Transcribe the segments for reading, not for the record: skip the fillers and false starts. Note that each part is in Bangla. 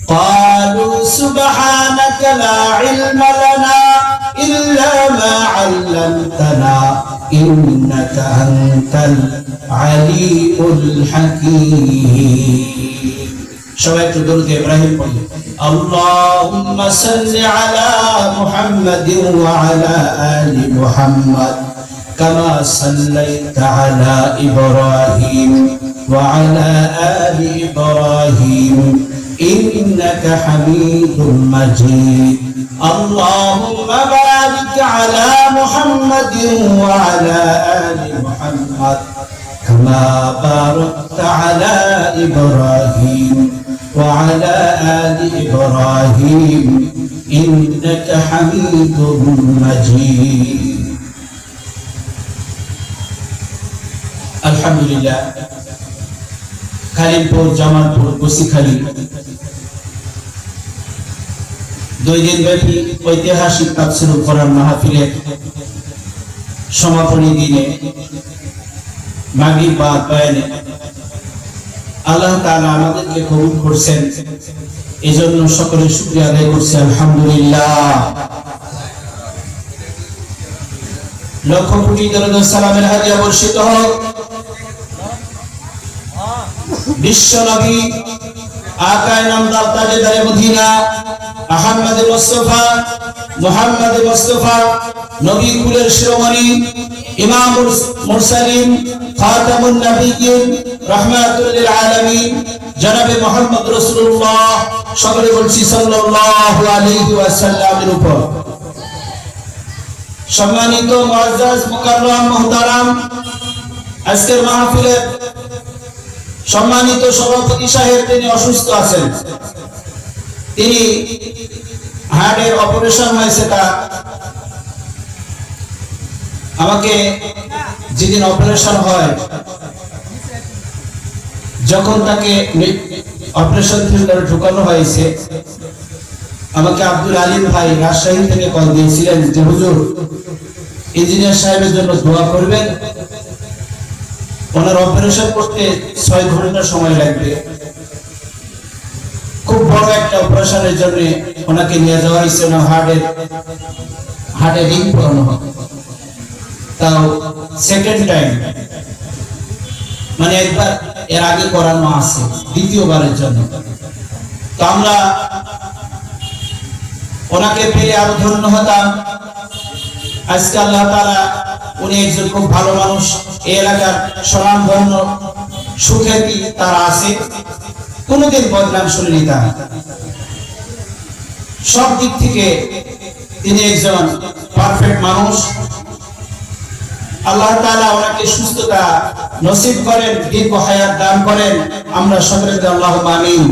قالوا سبحانك لا علم لنا إلا ما علمتنا إنك أنت العليم الحكيم. شوية درود إبراهيم قل اللهم صل على محمد وعلى آل محمد كما صليت على إبراهيم وعلى آل إبراهيم إنك حميد مجيد. اللهم بارك على محمد وعلى آل محمد كما باركت على إبراهيم وعلى آل إبراهيم إنك حميد مجيد. الحمد لله. কালিমপুর জামালপুর কুশিখালী 2 দিন ব্যাপী ঐতিহাসিক তাফসীরুল কোরআন মাহফিলের সমাপনী দিনে মাগরিব বাদ বয়ানে আল্লাহ তাআলা আমাদেরকে কবুল করেছেন, এজন্য সকলে শুকরিয়া আদায় করছি আলহামদুলিল্লাহ। লক্ষ কোটি দরুদ ও সালামের হাদিয়া বর্ষিত হোক বিশ্ব নবী আকায়ে নামদার তাজেদারে মদিনা আহমদ মুস্তাফা নবী কুলের শিরোমণি ইমামুল মুরসালিন খাতামুন নবিয়্যিন রাহমাতুল লিল আলামিন জনাবে মুহাম্মদ রাসূলুল্লাহ সকলে বলছি সাল্লাল্লাহু আলাইহি ওয়াসাল্লামের উপর। সম্মানিত মুআজ্জাজ মুকাররম মুহতারাম, আজকের মাহফিলের সম্মানিত সভাপতি সাহেব তিনি অসুস্থ আছেন, তিনি হার্টের অপারেশন হয়েছে। তা আমাকে যেদিন অপারেশন হয়, যখন তাকে অপারেশন থিয়েটারে ঢুকানো হয়েছে, আমাকে আব্দুল আলিম ভাই রাজশাহী থেকে কল দিয়েছিলেন যে হুজুর ইঞ্জিনিয়ার সাহেবের জন্য দোয়া করবেন, ওনার অপারেশন করতে 6 ঘন্টা সময় লাগবে, খুব বড় একটা অপারেশনের জন্য ওনাকে নিয়ে যাওয়া হয়েছে। ওনার হার্টে রিং পরানো হবে, তাও সেকেন্ড টাইম, মানে একবার এর আগে করানো আছে, দ্বিতীয়বারের জন্য। তো আমরা ওনাকে পেয়ে আরো ধন্য হতাম। আজকে আল্লাহ তাআলা, উনি একজন খুব ভালো মানুষ, এই এলাকার স্বনামধন্য সুখ্যাতি তার আছে, কোনোদিন বদনাম শুনিনি তার। সব দিক থেকে তিনি একজন পারফেক্ট মানুষ। আল্লাহ তাআলা ওনাকে সুস্থতা নসিব করেন, দীর্ঘ হায়াত দান করেন, আমরা সকলে আল্লাহুম্মা আমিন।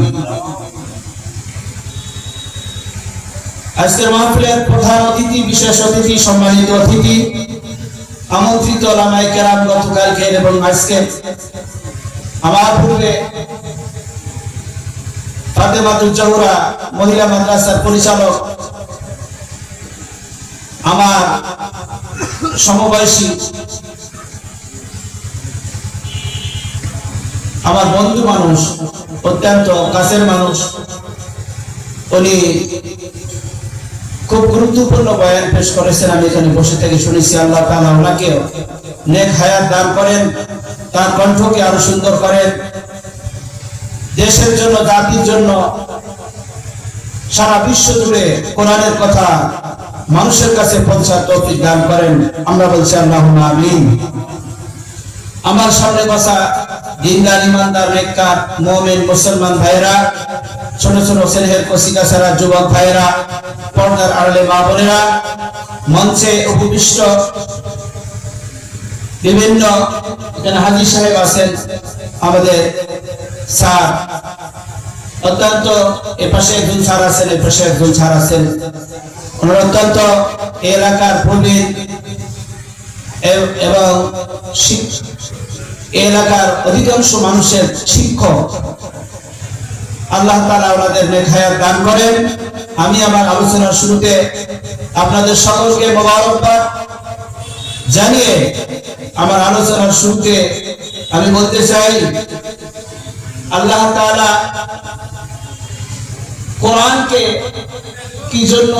আজকের মাহফিলের প্রধান অতিথি, বিশেষ অতিথি, সম্মানিত অতিথি, আমন্ত্রিত ওলামায়ে কেরাম, গতকালকে এবং আজকে আমার পূর্বে ফাতেমাতুল জোহরা মহিলা মাদ্রাসার পরিচালক, আমার সমবয়সী, আমার বন্ধু মানুষ, অত্যন্ত কাছের মানুষ, উনি খুব গুরুত্বপূর্ণ বয়ান পেশ করেছেন। আমি এখানে বসে থেকে শুনেছি। আল্লাহ তাআলা ওনাকে নেক হায়াত দান করেন, তার কণ্ঠকে আরো সুন্দর করেন, দেশের জন্য, জাতির জন্য, সারা বিশ্ব জুড়ে কোরআনের কথা মানুষের কাছে পৌঁছার তৌফিক দান করেন, আমরা বলছি আল্লাহুম্মা আমিন। আমার সামনে বসা দিনদার, ইমানদার, নেককার, মুমিন মুসলমান ভাইরা, ছোট ছোট স্নেহের কচিকা সারা যুবক ভাইরা, পর্দার আড়ালে মা বোনেরা, মঞ্চে উপবিষ্ট বিভিন্ন এখানে হাজী সাহেব আছেন, আমাদের স্যার, অত্যন্ত এপাশে একজন স্যার আছেন, এপাশে একজন স্যার আছেন, ওনারা অত্যন্ত এলাকার প্রবীণ এবং এলাকার অধিকাংশ মানুষের শিক্ষক। আল্লাহ তাআলা ওনাদের নেক হায়াত দান করেন। আমি আমার আলোচনার শুরুতে আপনাদের সকলকে মোবারকবাদ জানিয়ে আমার আলোচনার শুরুতে আমি বলতে চাই, আল্লাহ তাআলা কোরআনকে কি জন্য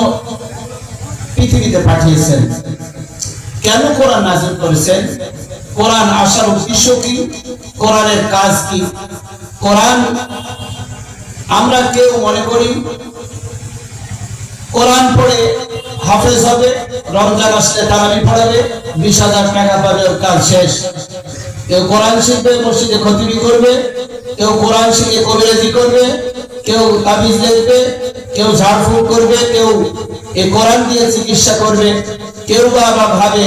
পৃথিবীতে পাঠিয়েছেন, কেন কোরআন নাযিল করেছেন, কোরআন আসার উদ্দেশ্য কি, কোরআনের কাজ কি। কোরআন আমরা কেউ মনে করি কোরআন পড়ে হাফেজ হবে, রমজান আসলে তারাবি পড়াবে, 20,000 টাকা পাবে, ওর কাজ শেষ। কেউ কোরআন শিখবে, মসজিদে খতিবি করবে, কেউ কোরআন শিখে কবিরাজি করবে, কেউ তাবিজ লিখবে, কেউ ঝাড়ফুঁক করবে, কেউ এই কোরআন দিয়ে চিকিৎসা করবে, কেউ বা ভাবে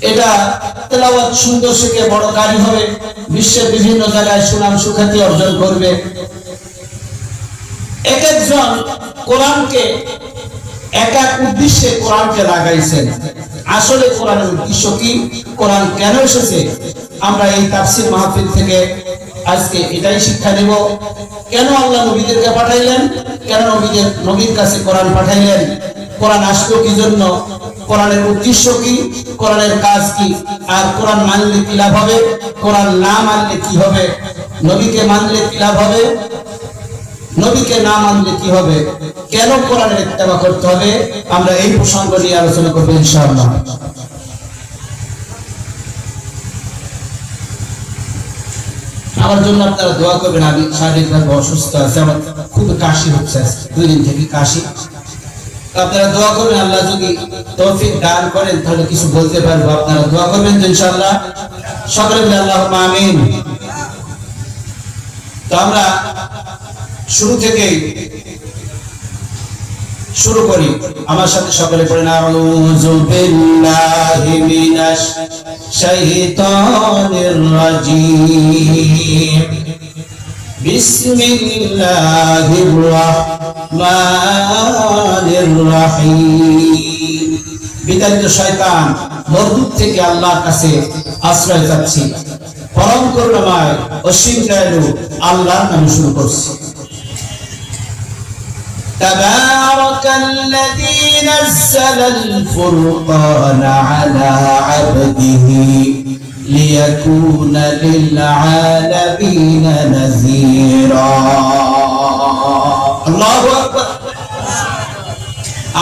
এটা তেলাওয়াত সুন্দর শিখে বড় কারি হবে, বিশ্বের বিভিন্ন জায়গায় সুনাম সুখ্যাতি অর্জন করবে। এক একজন কোরআনকে এক এক উদ্দেশ্যে কোরআনকে লাগাইছেন। আসলে কোরআনের উদ্দেশ্য কি, কোরআন কেন এসেছে, আমরা এই তাফসীর মাহফিল থেকে আজকে এটাই শিক্ষা নেব। কেন আল্লাহ নবীদেরকে পাঠাইলেন, কেন নবীর কাছে কোরআন পাঠাইলেন, কোরআন আসলো কি জন্য, কোরআনের উদ্দেশ্য কি, কোরআনের কাজ কি, আর কোরআন মানলে কি লাভ হবে, কোরআন না মানলে কি হবে, নবীকে মানলে কি লাভ হবে, নবীকে না মানলে কি হবে, কেন কোরআনের ইত্তেবা করতে হবে, আমরা এই প্রসঙ্গ নিয়ে আলোচনা করব ইনশাআল্লাহ। আমার জন্য আপনারা দোয়া করবেন। আমি শারীরিকভাবে অসুস্থ আছি, আমার খুব কাশি হচ্ছে, 2 দিন থেকে কাশি। আপনারা দোয়া করবেন, আল্লাহ যদি তৌফিক দান করেন তাহলে কিছু বলতে পারবো। আপনারা দোয়া করবেন ইনশাআল্লাহ। সকলে বলি আল্লাহুম্মা আমিন। তো আমরা শুরু থেকে শুরু করি, আমার সাথে সকলে পড়েন আউযু বিল্লাহি মিনাশ শাইতানির রাজীম, বিসমিল্লাহির রাহমানির রহিম। বিতাড়িত শয়তান মরদুদ থেকে আল্লাহর কাছে আশ্রয় চাচ্ছি। পরম করুণাময় অসীম দয়ালু আল্লাহর নামে শুরু করছি। تبارك الذي نزل الفرقان على عبده ليكون للعالمين نذيرا। الله أكبر।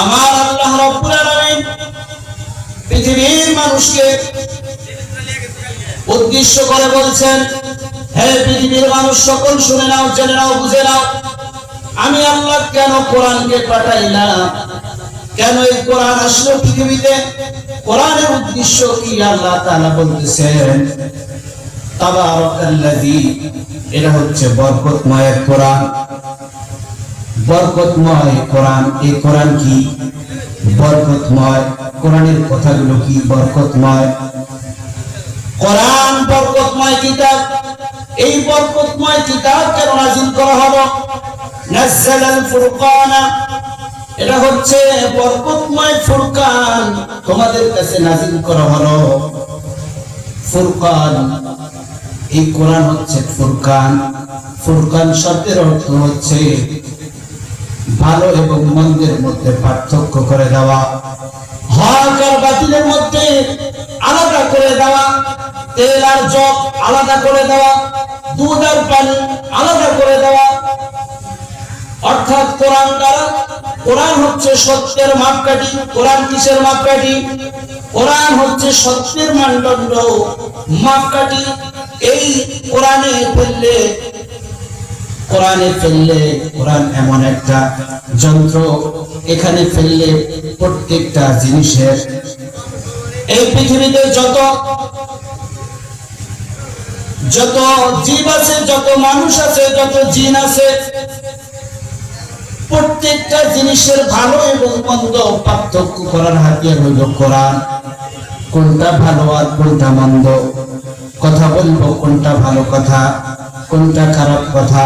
আমার আল্লাহ রাব্বুল আলামিন পৃথিবীর মানুষকে উদ্দেশ্য করে বলছেন, হে পৃথিবীর মানুষ সকল শুনে নাও, জেনে নাও, বুঝে নাও, আমি আল্লাহ কেন কোরআনকে পাঠাইলাম, কেন এই কোরআন আসলো পৃথিবীতে, কোরআনের উদ্দেশ্য কি। আল্লাহ তাআলা বলতেছেন তাবারাকাল্লাযী, এটা হচ্ছে বরকতময় কোরআন, বরকতময় কোরআন। এই কোরআন কি বরকতময়, কোরআনের কথাগুলো কি বরকতময়। কোরআন বরকতময় কিতাব। এই বরকতময় কিতাব কেন নাযিল করা হলো, নাযালাল ফুরকান, এটা হচ্ছে বরকতময় ফুরকান তোমাদের কাছে নাযিল করা হলো। ফুরকান, এই কোরআন হচ্ছে ফুরকান। ফুরকান শব্দের অর্থ হচ্ছে ভালো এবং মন্দের মধ্যে পার্থক্য করে দেওয়া, হক আর বাতিলের মধ্যে আলাদা করে দেওয়া, তেল আর জব আলাদা করে দেওয়া, দুধ আর পানি আলাদা করে দেওয়া। অর্থাৎ কোরআন দ্বারা, কোরআন হচ্ছে সত্যের মাপকাঠি। কোরআন কিসের মাপকাঠি? কোরআন হচ্ছে সত্যের মানদণ্ড, মাপকাঠি। এই কোরআনে ফেললে, কোরআন এমন একটা যন্ত্র, এখানে ফেললে প্রত্যেকটা জিনিসের, এই পৃথিবীতে যত জীব আছে, যত মানুষ আছে, যত জিন আছে, প্রত্যেকটা জিনিসের ভালো এবং মন্দ পার্থক্য করার হাতিয়ার হইল কোরআন। কোনটা ভালো আর কোনটা মন্দ, কথা বলবো কোনটা ভালো কথা, কোনটা খারাপ কথা,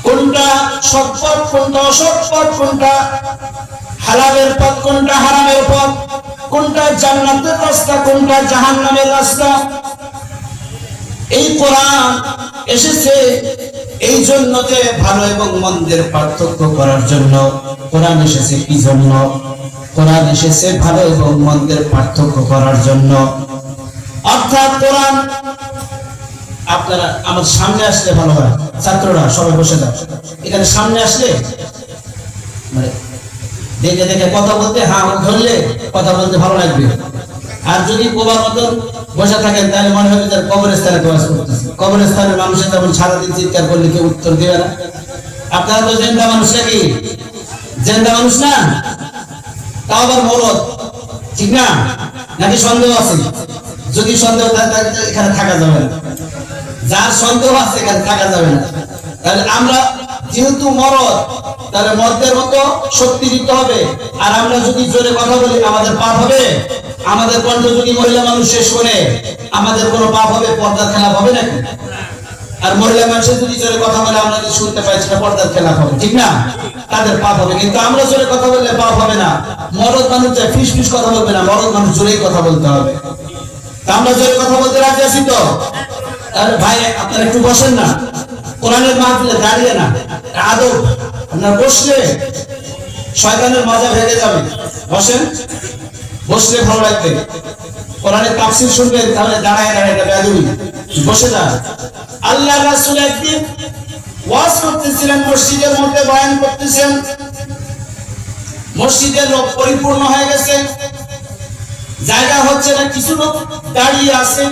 কোনটা সৎপথ, কোনটা অসৎপথ, কোনটা হালালের পথ, কোনটা হারামের পথ, কোনটা জান্নাতের রাস্তা, কোনটা জাহান্নামের রাস্তা। এই কোরআন এসেছে এই জন্য যে ভালো এবং মন্দের পার্থক্য করার জন্য। কোরআন এসেছে কি জন্য? কোরআন এসেছে ভালো এবং মন্দের পার্থক্য করার জন্য। অর্থাৎ কোরআন আপনারা আমার সামনে আসলে ভালো হয়। ছাত্ররা সবাই বসে যাও, এখানে সামনে আসলে মানে দেখে দেখে কথা বলতে, হ্যাঁ ধরলে কথা বলতে ভালো লাগবে। আর যদি কোবার মতন বসে থাকেন তাহলে মনে হবে তার কবরস্থানে প্রবাস করতেছে। কবরস্থানের মানুষের তেমন সারাদিন চিৎকার করলে কেউ উত্তর দেবে না। আপনারা তো জেন্দা মানুষ নাকি? জেন্দা মানুষ না, তাও আবার মরদ, ঠিক না? নাকি সন্দেহ আছে? যদি সন্দেহ থাকে এখানে থাকা যাবে না। যার সন্দেহ আছে এখানে থাকা যাবে না। তাহলে আমরা যেহেতু মরদ, তাহলে মর্দের মতো শক্তি দিতে হবে। আর আমরা যদি জোরে কথা বলি আমাদের পাপ হবে? আমাদের কণ্ঠ যদি মহিলা মানুষে শোনে আমাদের কোনো পাপ হবে? পর্দার খেলাপ হবে নাকি? আর মহিলা মানুষের যদি জোরে কথা বলে আমরা যদি শুনতে পাই সেটা পর্দার খেলাপ হবে, ঠিক না? তাদের পাপ হবে। কিন্তু আমরা জোরে কথা বললে পাপ হবে না। মরদ মানুষ ফিস ফিস কথা বলবে না, মরদ মানুষ জোরেই কথা বলতে হবে। আমরা জোরে কথা বলতে রাজি আছি তো? তাহলে ভাই আপনারা একটু বসেন না, কোরআনের মাহফিলে দাঁড়িয়ে না, আদব। আপনারা বসলে শয়তানের মজা ভেঙে যাবে। বসেন, বসলে ভালো লাগবে। কোরআনের তাফসীর শুনবেন, তাহলে দাঁড়ায় দাঁড়ায় এটা বেয়াদবি। বসে যান। আল্লাহ রাসূল একদিন ওয়াজ করতেছিলেন, মসজিদের মধ্যে বয়ান করতেছেন। মসজিদের লোক পরিপূর্ণ হয়ে গেছে, জায়গা হচ্ছে না, কিছু লোক দাঁড়িয়ে আছে।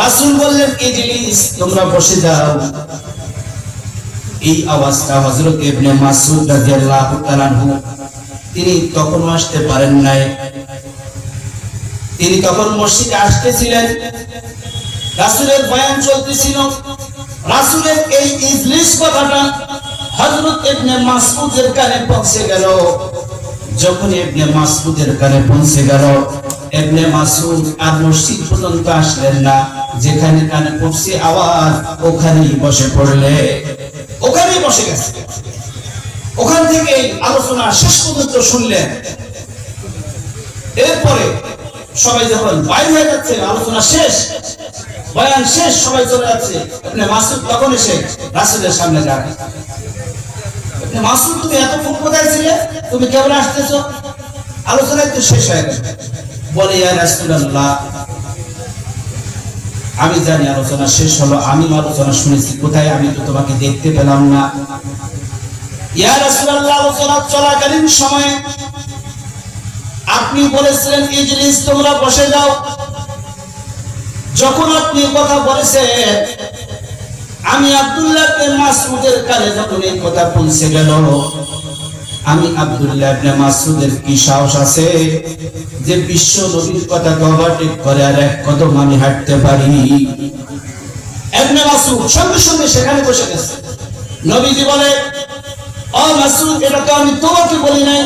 রাসূল বললেন, ইজলিস, তোমরা বসে যাও। এই আওয়াজটা হযরত ইবনে মাসউদ রাদিয়াল্লাহু তাআলা আনহু তিনি তখন আসতে পারেন নাই। তিনি তখন মসজিদে আসতেছিলেন, রাসূলের বয়ান চলতেছিল। রাসূলের এই ইজলিস কথাটা হযরত ইবনে মাসউদের কানে পৌঁছে গেল। যখন ইবনে মাসউদের কানে পৌঁছে গেল, ইবনে মাসউদ আর মসজিদ পর্যন্ত আসলেন না, যেখানে কানে পৌঁছে আওয়াজ ওখানেই বসে পড়লে, ওখানেই বসে গেছে। ওখান থেকে আলোচনা শেষ পর্যন্ত শুনলেন। এরপরে সবাই যখন বাইরে হয়ে যাচ্ছে, আলোচনা শেষ, বয়ান শেষ, সবাই চলে যাচ্ছে, ইবনে মাসউদ তখন এসে রাসূলের সামনে দাঁড়ায়। ইবনে মাসউদ, তুমি এতক্ষণ কোথায় ছিলে? তুমি কেবল আসতেছো? আলোচনা তো শেষ হয়ে গেল। বলে, ইয়া রাসূলুল্লাহ, আমি জানি আলোচনা শেষ হলো, আমি আলোচনা শুনেছি, কোথায় আমি তো তোমাকে দেখতে পেলাম না। ইয়া রাসূলুল্লাহ, আলোচনা চলাকালীন সময়ে আপনি বলেছিলেন ইজলিস, তোমরা বসে যাও। যখন আপনি কথা বলেছেন, আমি আব্দুল্লাহ ইবনে মাসউদের কানে যখন এই কথা পৌঁছে গেল, আমি আব্দুল্লাহ ইবনে মাসউদের কি সাহস আছে যে বিশ্ব নবীর কথা ওভারটেক করে আর এক কদম আমি হাঁটতে পারি? ইবনে মাসউদ সঙ্গে সঙ্গে সেখানে বসে গেছে। নবীজি বলে, ও মাসউদ, এটা তো আমি তোমাকে বলি নাই।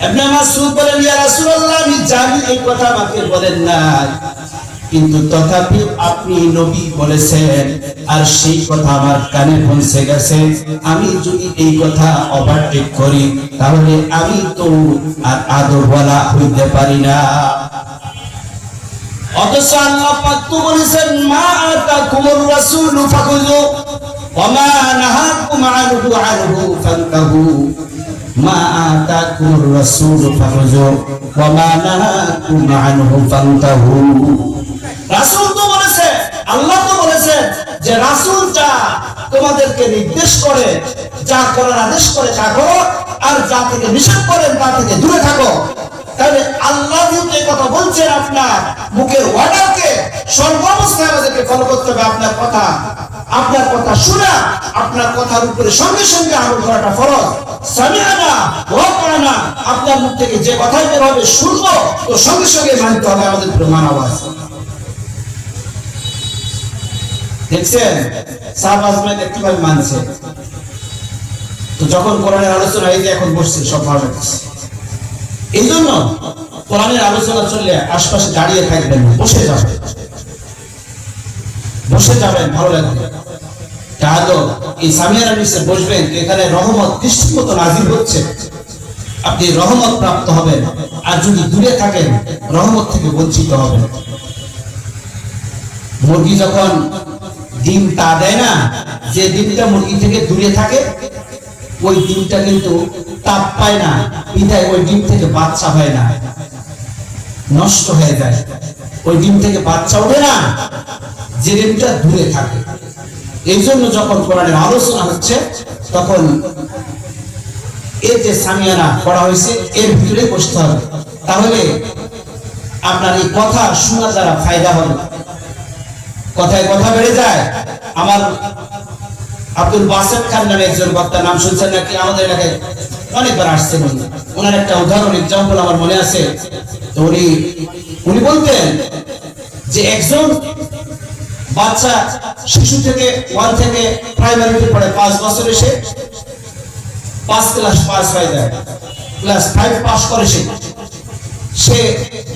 ইবনে মাসউদ বলেন, ইয়া রাসূলুল্লাহ, আমি জানি এই কথা আমাকে বলেন নাই, কিন্তু তথাপি আপনি নবী বলেছেন আর সেই কথা আমার কানে পৌঁছে গেছে। আমি যদি এই কথা ওভারটেক করি তাহলে আমি তো আর আদরওয়ালা হইতে পারি না। অথচ আল্লাহ পাক তো বলেছেন, মা আতাকুমুর রাসূলু ফাখুযু ওয়া মা নাহাকুম আনহু ফান্তাহু। মা আতাকুমুর রাসূলু ফাখুযু ওয়া মা নাহাকুম আনহু ফান্তাহু। রাসূল তো বলেছে, আল্লাহ তো বলেছে যে রাসূল যা তোমাদেরকে নির্দেশ করে, যা করার আদেশ করে তা করো, আর যা থেকে নিষেধ করেন তা থেকে দূরে থাকো। তাহলে আল্লাহ যে কথা বলছেন, আপনার মুখের ওয়ার্ডকে সর্বাবস্থায় আমাদেরকে ফলো করতে হবে। আপনার কথা শোনা, আপনার কথার উপরে সঙ্গে সঙ্গে আমল করাটা ফরজ। সামিআনা ওয়া আতানা, আপনার মুখ থেকে যে কথাই বের হবে শুনবো তো সঙ্গে সঙ্গে মানতে হবে, আমাদের উপরে মানা আছে। দেখছেন সাহাবাজরা কিভাবে মানছে? তো যখন কোরআনের আলোচনা এই যে এখন বসছে, সব ভালো লাগছে। এই জন্য কোরআনের আলোচনা চললে আশপাশে দাঁড়িয়ে থাকবেন না, বসে যাবেন, বসে যাবেন, ভালো লাগবে। তাহলে এই সামিয়ার নিচে বসবেন, এখানে রহমত দৃষ্টিমত নাজিল হচ্ছে, আপনি রহমত প্রাপ্ত হবেন। আর যদি দূরে থাকেন রহমত থেকে বঞ্চিত হবেন। মুরগি যখন ডিম তা দেয় না, যে ডিমটা মুরগি থেকে দূরে থাকে ওই ডিমটা কিন্তু তাপ পায় না, বিধায় ওই ডিম থেকে বাচ্চা হয় না, নষ্ট হয়ে যায়। ওই ডিম থেকে বাচ্চা ওঠে না, জেলেমটা দূরে থাকে। এই জন্য যখন কোরআনের আলোচনা হচ্ছে তখন এর যে সামিয়ানা করা হয়েছে এর ভিতরে বসতে হবে, তাহলে আপনার এই কথা শোনার দ্বারা ফায়দা হবে, কথায় কথা বেড়ে যায়। আমার আব্দুল বাসেত খান নামে একজন বক্তা, নাম শুনছেন নাকি? আমাদের এলাকায় অনেকবার আসছেন। ওনার একটা উদাহরণ এক্সাম্পল আমার মনে আছে। তো উনি বলতেন যে একজন বাচ্চা শিশু থেকে 1 থেকে প্রাইমারিতে পড়ে 5 বছরে সে 5 ক্লাস পাস হয়ে যায়, ক্লাস 5 পাস করে সে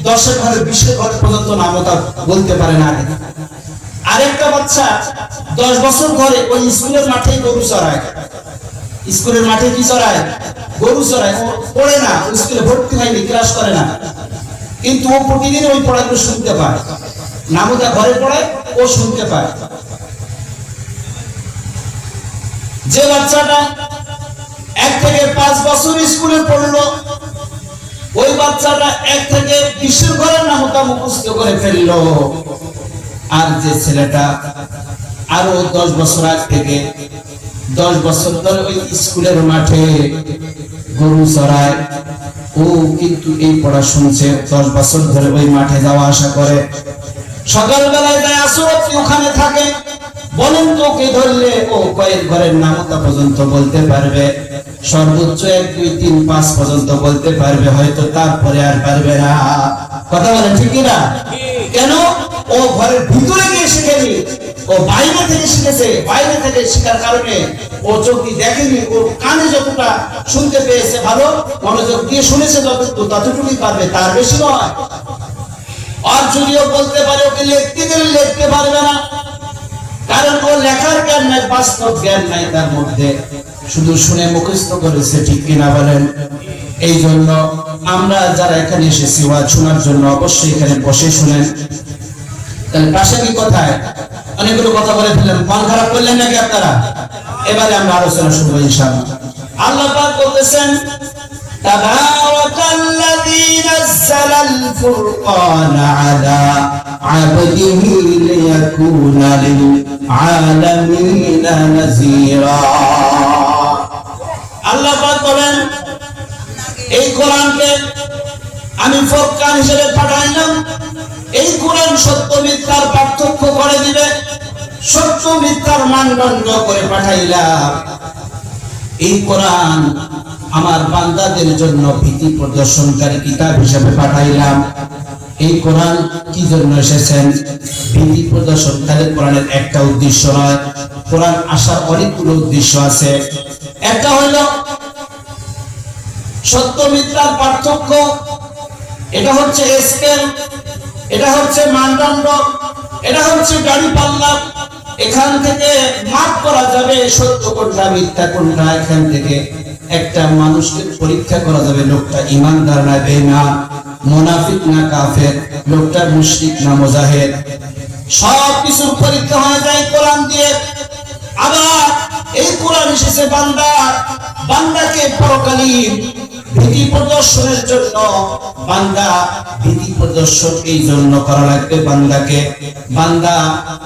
10-এর ঘরে 20-এর ঘর পর্যন্ত নামতা বলতে পারে না। আরেকটা বাচ্চা 10 বছর ধরে ওই স্কুলের মাঠে গরু চড়ায়, স্কুলের মাঠে কি চড়ায়? গরু চড়ায়। ও পড়ে না, স্কুলে ভর্তি হয়নি, ক্লাস করে না, কিন্তু ও প্রতিদিন ওই পড়াগুলো শুনতে পায়। নামতা ঘরে পড়ায়, ও শুনতে পায়। যে বাচ্চাটা 1 থেকে 5 বছর স্কুলে পড়লো, ওই বাচ্চাটা 1 থেকে 20-এর ঘরের নামতা মুখস্থ করে ফেললো। আর যে ছেলেটা আরো 10 বছর আগ থেকে 10 বছর ধরে ওই স্কুলের মাঠে গরু চড়ায়, ও কিন্তু এই পড়া শুনছে, 10 বছর ধরে ওই মাঠে যাওয়া আসা করে। সকালবেলায় যায়, আসর ওখানে থাকে। বলেন তো কে ধরলে ও কয়েক ঘরের নামতা পর্যন্ত বলতে পারবে, সর্বোচ্চ 1, 2, 3, 5 পর্যন্ত বলতে পারবে, হয়তো তারপরে আর পারবে না। কথা বলে ঠিক না? কেন? ও ঘরের ভিতরে গিয়ে শিখেনি, ও বাইরে থেকে শিখেছে। বাইরে থেকে শেখার কারণে ও চোখ দিয়ে দেখেনি, ও কানে যতটা শুনতে পেয়েছে, ভালো মনোযোগ দিয়ে শুনেছে, ততটুকুই পারবে, তার বেশি নয়। আর যদিও বলতে পারে, ওকে লিখতে গেলে লিখতে পারবে না, কারণ ও লেখার জ্ঞান নাই, বাস্তব জ্ঞান নাই তার মধ্যে, শুধু শুনে মুখস্থ করেছে। ঠিক কিনা বলেন? এই জন্য আমরা যারা এখানে এসেছি ওয়াজ শোনার জন্য, অবশ্যই এখানে বসে শুনেন। তাহলে পাশে কি কোথায় অনেকগুলো কথা বলে ফেললেন, মন খারাপ করলেন নাকি আপনারা? এবারে আমরা আলোচনা শুনবো ইনশাআল্লাহ। আল্লাহ পাক বলতেছেন, তাবারাকাল্লাযী নাযালাল ফুরকানা আলা আবদিহি লিয়াকুনা লিল আলামিনা নাযীরা। আল্লাহ পাক বলেন, এই কোরআনকে আমি ফুরকান হিসেবে পাঠাইলাম। এই কোরআন সত্য মিথ্যার পার্থক্য করে দিবে, সত্য মিথ্যার মানদণ্ড করে পাঠাইলাম। এই কোরআন আমার বান্দাদের জন্য ভীতি প্রদর্শনকারী কিতাব হিসেবে পাঠাইলাম। এই কোরআন কি জন্য এসেছেন? ভীতি প্রদর্শনকারী। কোরআনের একটা উদ্দেশ্য নয়, কোরআন আসার অনেকগুলো উদ্দেশ্য আছে। একটা হলো সত্য মিথ্যার পার্থক্য, এটা হচ্ছে স্কেল, এটা হচ্ছে মানদণ্ড, এটা হচ্ছে গাড়ি পাল্লা। এখান থেকে মাপ করা যাবে সত্য কোনটা মিথ্যা কোনটা। এখান থেকে একটা মানুষকে পরীক্ষা করা যাবে, লোকটা ইমানদার না বেঈমান, মুনাফিক না কাফের, লোকটা মুশরিক না মুজাহিদ। সব কিছুর পরীক্ষা হয়ে যায় কোরআন দিয়ে। আবার এই কোরআন এসেছে বান্দাকে পরকালীন ভীতি প্রদর্শনের জন্য। বান্দা ভীতি প্রদর্শন এই জন্য করা লাগবে বান্দাকে। বান্দা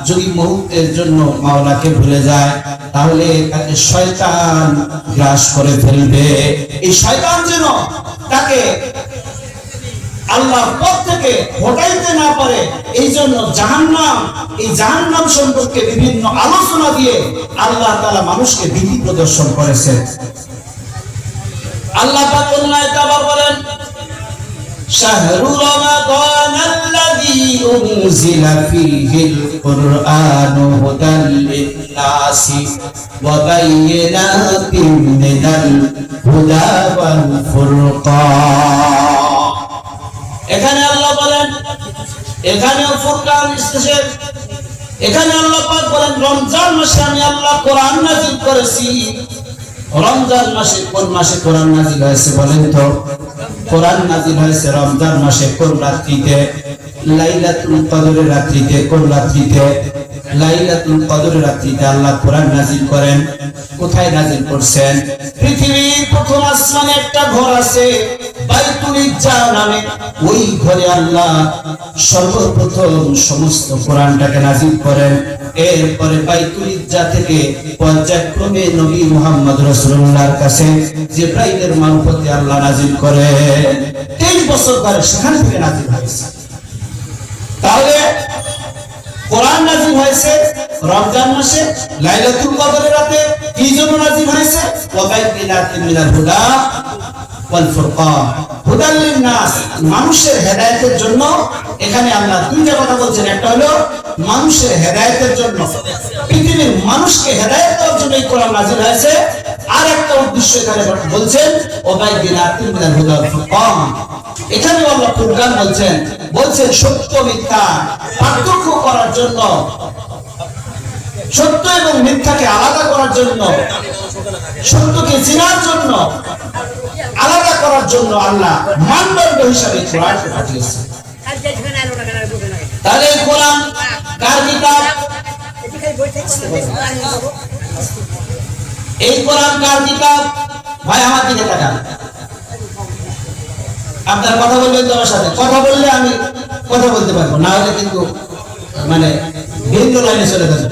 যদি মুহূর্তের জন্য মাওলাকে ভুলে যায়, তাহলে তাকে শয়তান গ্রাস করে ফেলবে। এই শয়তান যেন তাকে আল্লাহর পথ থেকে হটাইতে না পারে, এই জন্য এই জাহান্নাম সম্পর্কে বিভিন্ন আলোচনা দিয়ে আল্লাহ তাআলা মানুষকে ভীতি প্রদর্শন করেছে। আল্লাহ পাক বলেন, শাহরু রমাদানাল্লাযী উনজিলা ফীহিল কুরআনু হুদাল লিন-নাসি ওয়া বায়্যিনাতিন মিনাল হুদা ওয়াল ফুরকান। এখানে আল্লাহ বলেন, এখানে ফুরকান এসেছে। এখানে আল্লাহ পাক বলেন, রমজান মাসে আমি আল্লাহ কোরআন নাযিল করেছি। রমজান মাসে কোন মাসে কোরআন নাযিল হয়েছে বলেন তো? কোরআন নাযিল হয়েছে রমজান মাসে কোন রাত্রিতে? লাইলাতুল কদরের রাত্রিতে। কোন রাত্রিতে? লাইলাতুল কদরের রাত্রিতে আল্লাহ কোরআন নাযিল করেন। কোথায় নাযিল করছেন? পৃথিবীর প্রথম আসমানে একটা ঘর আছে বাইতুল ইজ্জা নামে, ওই ঘরে আল্লাহ সর্বপ্রথম সমস্ত কোরআনটাকে নাযিল করেন। এরপরে বাইতুল ইজ্জা থেকে পর্যায়ক্রমে নবী মুহাম্মদ রাসূলুল্লাহর কাছে জিবরাইলের মারফতে আল্লাহ নাযিল করেন। 23 বছর পরে সেখান থেকে নাযিল হয়েছে। তাহলে কোরআন নাযিল হয়েছে রমজান মাসে লাইলাতুল কদরের রাতে। কি জন্য নাযিল হয়েছে? ওয়াবাইনাতিন মিনাল হুদা ওয়াল ফুরকান, হুদাল লিন-নাস, মানুষের হেদায়েতের জন্য। এখানে আল্লাহ দুইটা কথা বলছেন, একটা হলো মানুষের হেদায়েতের জন্য, পৃথিবীর মানুষকে হেদায়েত দেওয়ার জন্য এই কোরআন নাযিল হয়েছে। আর একটা উদ্দেশ্য এখানে বলছেন ওয়াবাইনাতিন মিনাল হুদা ওয়াল ফুরকান। এখানে আল্লাহ ফুরকান বলছেন সত্য মিথ্যা পার্থক্য করার জন্য, সত্য এবং মিথ্যাকে আলাদা করার জন্য, সত্যকে চেনার জন্য, আলাদা করার জন্য আল্লাহ মানদণ্ড হিসাবে কোরআনকে পাঠিয়েছেন। তাহলে এই কোরআন কার কিতাব? এই কোরআন কার কিতাব? ভাই আমার দিকে তাকান। আপনারা কথা বলবেন তো আমার সাথে, কথা বললে আমি কথা বলতে পারবো, না হলে কিন্তু মানে ভিন্ন লাইনে চলে যাবে।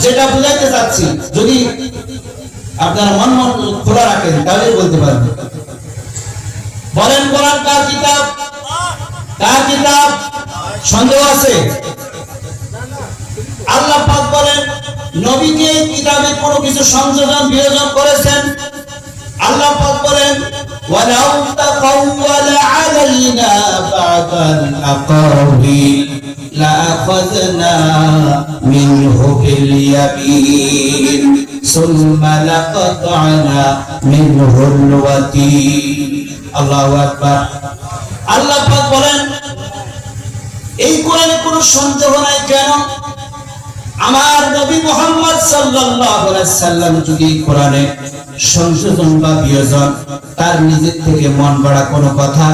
যেটা বুঝাইতে চাচ্ছি যদি আপনারা মন খোলা রাখেন তাহলে বলতে পারবেন। বলেন কোরআন কার কিতাব? কার কিতাব? সন্দেহ আছে? আল্লাহ পাক বলেন নবীকে কিতাবে কোনো কিছু সংযোজন বিয়োজন করেছেন। আল্লাহ পাক বলেন ওয়ালাউ তাকাওয়ালা আলাইনা বা'দাল আকাওয়িল লাআখাযনা মিনহু বিল ইয়ামিন সুম্মা লাকাতআনা মিনহুল ওয়াতিন। আল্লাহু আকবার। আল্লাহ পাক বলেন এই কোরআনে কোনো সন্দেহ নাই। কেন? আমার নবী মুহাম্মদ সাল্লাল্লাহু আলাইহি সাল্লাম যদি কোরআনে সংশোধন বা বিয়োজন তার নিজের থেকে মন গড়া কোনো কথা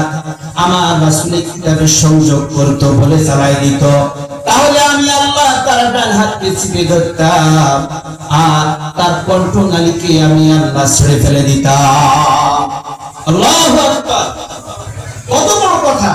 আমার রাসূলের কিতাবে সংযোগ করত, বলে চালাই দিত, তাহলে আমি আল্লাহ তার ডান হাতকে চিপে ধরতাম আর তার কণ্ঠনালীকে আমি আল্লাহ ছেড়ে ফেলে দিতাম। আল্লাহু আকবার। কত বড় কথা!